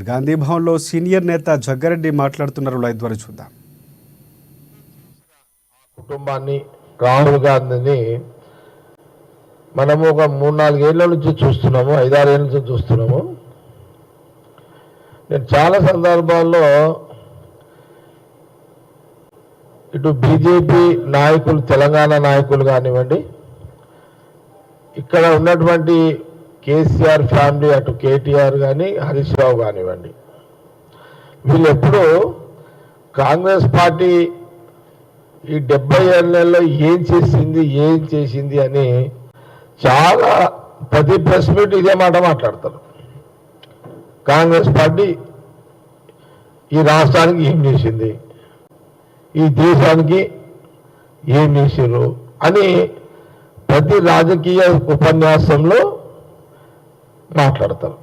గాంధీ భవన్లో సీనియర్ నేత జగ్గారెడ్డి మాట్లాడుతున్నారు. లైవ్ ద్వారా చూద్దాం. కుటుంబాన్ని రాహుల్ గాంధీని మనము ఒక 3-4 ఏళ్ల నుంచి చూస్తున్నాము, 5-6 ఏళ్ళ నుంచి చూస్తున్నాము. నేను చాలా సందర్భాల్లో ఇటు బీజేపీ నాయకులు, తెలంగాణ నాయకులు కానివ్వండి, ఇక్కడ ఉన్నటువంటి కేసీఆర్ ఫ్యామిలీ, అటు కేటీఆర్ కానీ హరీష్ రావు కానివ్వండి, వీళ్ళు ఎప్పుడూ కాంగ్రెస్ పార్టీ ఈ 70 ఏళ్లలో ఏం చేసింది అని చాలా ప్రతి ప్రెస్ మీట్ ఇదే మాట మాట్లాడతారు. కాంగ్రెస్ పార్టీ ఈ రాష్ట్రానికి ఏం చేసింది, ఈ దేశానికి ఏం చేసారు అని ప్రతి రాజకీయ ఉపన్యాసంలో మాట్లాడతారు.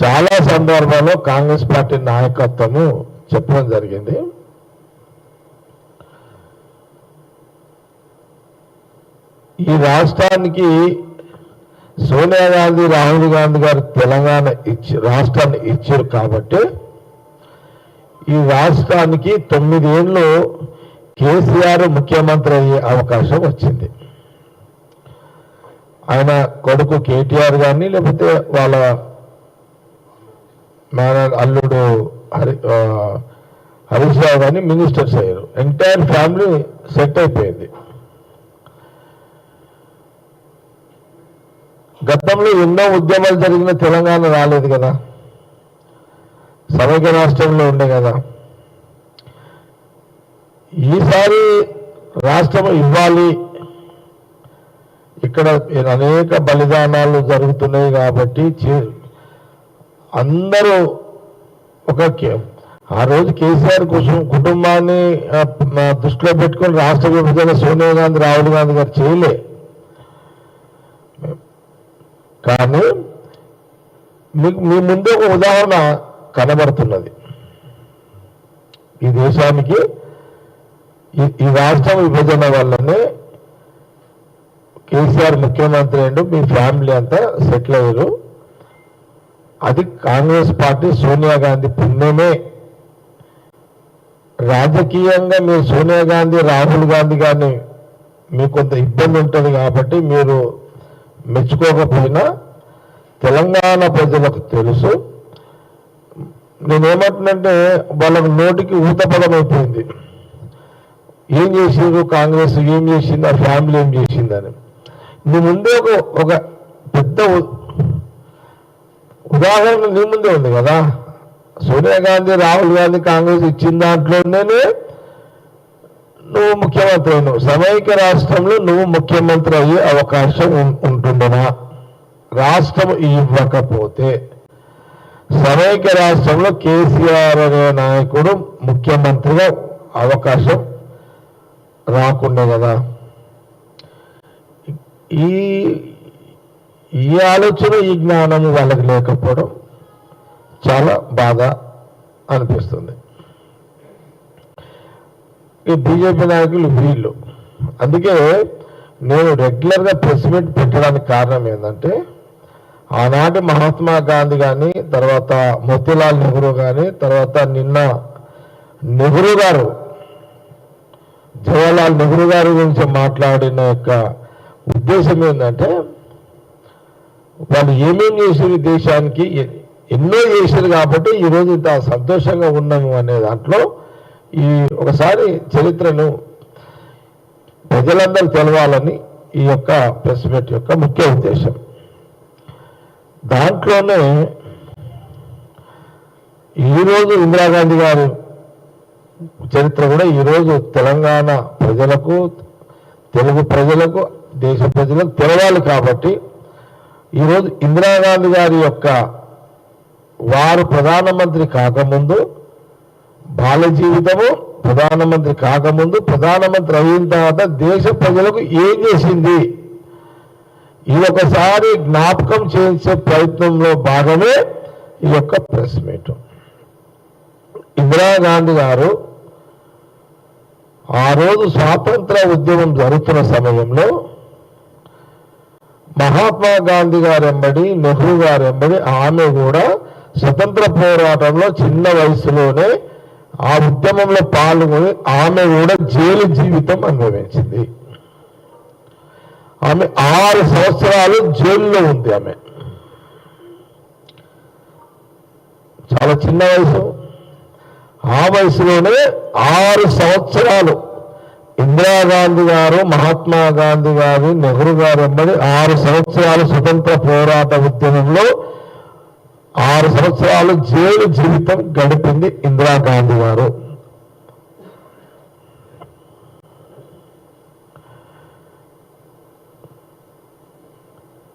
చాలా సందర్భాల్లో కాంగ్రెస్ పార్టీ నాయకత్వము చెప్పడం జరిగింది, ఈ రాష్ట్రానికి సోనియా గాంధీ, రాహుల్ గాంధీ గారు తెలంగాణ రాష్ట్రాన్ని ఇచ్చారు కాబట్టి ఈ రాష్ట్రానికి 9 ఏళ్ళు కేసీఆర్ ముఖ్యమంత్రి అయ్యే అవకాశం వచ్చింది. ఆయన కొడుకు కేటీఆర్ కానీ, లేకపోతే వాళ్ళ అల్లుడు హరీష్ రావు కానీ మినిస్టర్స్ అయ్యారు. ఎంటైర్ ఫ్యామిలీ సెట్ అయిపోయింది. గతంలో ఎన్నో ఉద్యమాలు జరిగిన తెలంగాణ రాలేదు కదా, సమైక్య రాష్ట్రంలో ఉండే కదా. ఈసారి రాష్ట్రం ఇవ్వాలి, ఇక్కడ అనేక బలిదానాలు జరుగుతున్నాయి కాబట్టి అందరూ ఆ రోజు కేసీఆర్ కుటుంబాన్ని దృష్టిలో పెట్టుకొని రాష్ట్ర విభజన సోనియా గాంధీ, రాహుల్ గాంధీ గారు చేయలే. కానీ మీ ముందు ఒక ఉదాహరణ కనబడుతున్నది. ఈ దేశానికి ఈ రాష్ట్ర విభజన వల్లనే కేసీఆర్ ముఖ్యమంత్రి అయ్యిండు, మీ ఫ్యామిలీ అంతా సెటిల్ అయ్యారు. అది కాంగ్రెస్ పార్టీ, సోనియా గాంధీ పుణ్యమే. రాజకీయంగా మీరు సోనియా గాంధీ, రాహుల్ గాంధీ గారిని మీకు కొంత ఇబ్బంది ఉంటుంది కాబట్టి మీరు మెచ్చుకోకపోయినా తెలంగాణ ప్రజలకు తెలుసు. నేనేమంటున్నంటే వాళ్ళకు నోటికి ఊతపదం అయిపోయింది. ఏం చేసిండ్రు కాంగ్రెస్, ఏం చేసింది, ఆ ఫ్యామిలీ ఏం చేసిందని. నీ ముందే ఒక పెద్ద ఉదాహరణ నీ ముందే ఉంది కదా. సోనియా గాంధీ, రాహుల్ గాంధీ కాంగ్రెస్ ఇచ్చిన దాంట్లోనే నువ్వు ముఖ్యమంత్రి అయినావు. సమైక్య రాష్ట్రంలో నువ్వు ముఖ్యమంత్రి అయ్యే అవకాశం ఉంటుండనా? రాష్ట్రం ఇవ్వకపోతే సమైక్య రాష్ట్రంలో కేసీఆర్ అనే నాయకుడు ముఖ్యమంత్రిగా అవకాశం రాకుండా కదా. ఈ ఆలోచన, ఈ జ్ఞానం వాళ్ళకి లేకపోవడం చాలా బాధ అనిపిస్తుంది. ఈ బీజేపీ నాయకులు వీళ్ళు. అందుకే నేను రెగ్యులర్గా ప్రెస్ మీట్ పెట్టడానికి కారణం ఏంటంటే, ఆనాటి మహాత్మా గాంధీ కానీ, తర్వాత మోతీలాల్ నెహ్రూ కానీ, తర్వాత నిన్న నెహ్రూ గారు, జవహర్లాల్ నెహ్రూ గారి గురించి మాట్లాడిన యొక్క ఉద్దేశం ఏంటంటే, వాళ్ళు ఏమేం చేసారు దేశానికి, ఎన్నో చేశారు కాబట్టి ఈరోజు ఇంత సంతోషంగా ఉన్నాము అనే దాంట్లో ఒకసారి చరిత్రను ప్రజలందరూ తెలవాలని ఈ యొక్క ప్రెస్ మీట్ యొక్క ముఖ్య ఉద్దేశం. దాంట్లోనే ఈరోజు ఇందిరాగాంధీ గారు చరిత్ర కూడా ఈరోజు తెలంగాణ ప్రజలకు, తెలుగు ప్రజలకు, దేశ ప్రజలకు తెలవాలి కాబట్టి ఈరోజు ఇందిరాగాంధీ గారి యొక్క వారు ప్రధానమంత్రి కాకముందు బాల్య జీవితము, ప్రధానమంత్రి కాకముందు, ప్రధానమంత్రి అయిన తర్వాత దేశ ప్రజలకు ఏం చేసింది, ఇది ఒకసారి జ్ఞాపకం చేయించే ప్రయత్నంలో భాగమే ఈ యొక్క ప్రెస్ మీట్. ఇందిరాగాంధీ గారు ఆ రోజు స్వాతంత్ర ఉద్యమం జరుగుతున్న సమయంలో మహాత్మా గాంధీ గారు ఎంబడి, నెహ్రూ గారు ఎంబడి ఆమె కూడా స్వతంత్ర పోరాటంలో చిన్న వయసులోనే ఆ ఉద్యమంలో పాల్గొని ఆమె కూడా జైలు జీవితం అనుభవించింది. ఆమె 6 సంవత్సరాలు జైల్లో ఉంది. ఆమె చాలా చిన్న వయసు. ఆ వయసులోనే 6 సంవత్సరాలు ఇందిరాగాంధీ గారు, మహాత్మా గాంధీ గారు, నెహ్రూ గారు అమ్మడి 6 సంవత్సరాలు స్వతంత్ర పోరాట ఉద్యమంలో 6 సంవత్సరాలు జైలు జీవితం గడిపింది ఇందిరాగాంధీ గారు.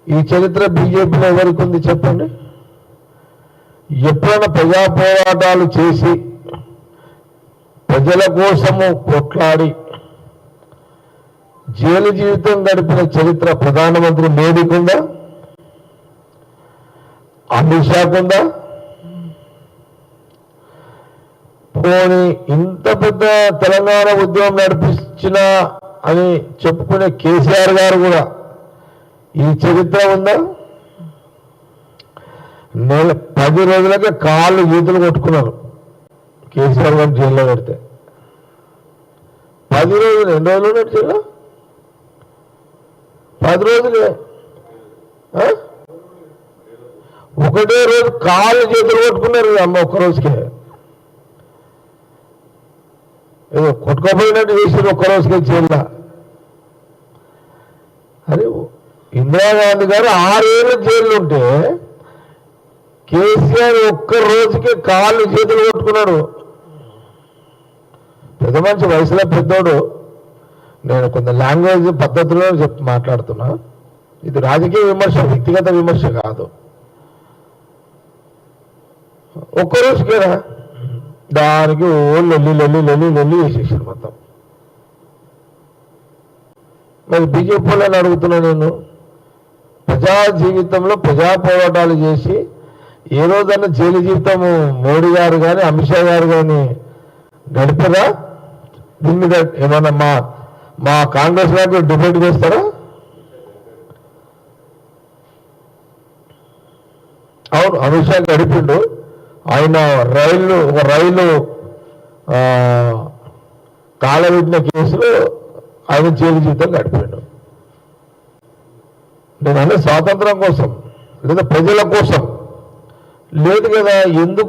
ఈ చరిత్ర బీజేపీలో ఎవరికి ఉంది చెప్పండి? ఎప్పుడైనా ప్రజా పోరాటాలు చేసి ప్రజల కోసము కొట్లాడి జైలు జీవితం గడిపిన చరిత్ర ప్రధానమంత్రి మోడీకుందా? అమిత్ షాకుందా? పోనీ ఇంత పెద్ద తెలంగాణ ఉద్యమం నడిపించిన అని చెప్పుకునే కేసీఆర్ గారు కూడా ఈ చరిత్ర ఉందా? 10 రోజులకే కాళ్ళు చేతులు కొట్టుకున్నారు కేసీఆర్ గారు జైల్లో పెడితే. 10 రోజులు, 2 రోజులు ఉన్నట్టు జైల్లో 10 రోజులే. ఒకటే రోజు కాళ్ళు చేతులు కొట్టుకున్నారు అమ్మ, ఒక్క రోజుకే. ఏదో కొట్టుకోపోయినట్టు చేసారు ఒక్క రోజుకే జైల్లో. అరే ఇందిరాగాంధీ గారు 6 ఏళ్ళు జైలు ఉంటే కేసీఆర్ ఒక్క రోజుకే కాళ్ళు చేతులు కొట్టుకున్నాడు. పెద్ద మనిషి, వయసులో పెద్దోడు. నేను కొంత లాంగ్వేజ్ పద్ధతిలో మాట్లాడుతున్నా. ఇది రాజకీయ విమర్శ, వ్యక్తిగత విమర్శ కాదు. ఒక్క రోజుకేనా దానికి లొల్లి వేసేసారు మొత్తం. మరి బీజేపీ వాళ్ళని అడుగుతున్నా నేను, ప్రజా జీవితంలో ప్రజా పోరాటాలు చేసి ఏ రోజన్నా జైలు జీవితము మోడీ గారు కానీ అమిత్ షా గారు కానీ గడిపరా? దీని మీద ఏమన్నా మా కాంగ్రెస్ గారు డిబేట్ చేస్తారా? అవును, అమిత్ షా గడిపిండు. ఆయన ఒక రైలు కాలబెట్టిన కేసులో ఆయన జైలు జీవితం గడిపాడు. నేను స్వాతంత్రం కోసం లేదా ప్రజల కోసం లేదు కదా. ఎందుకు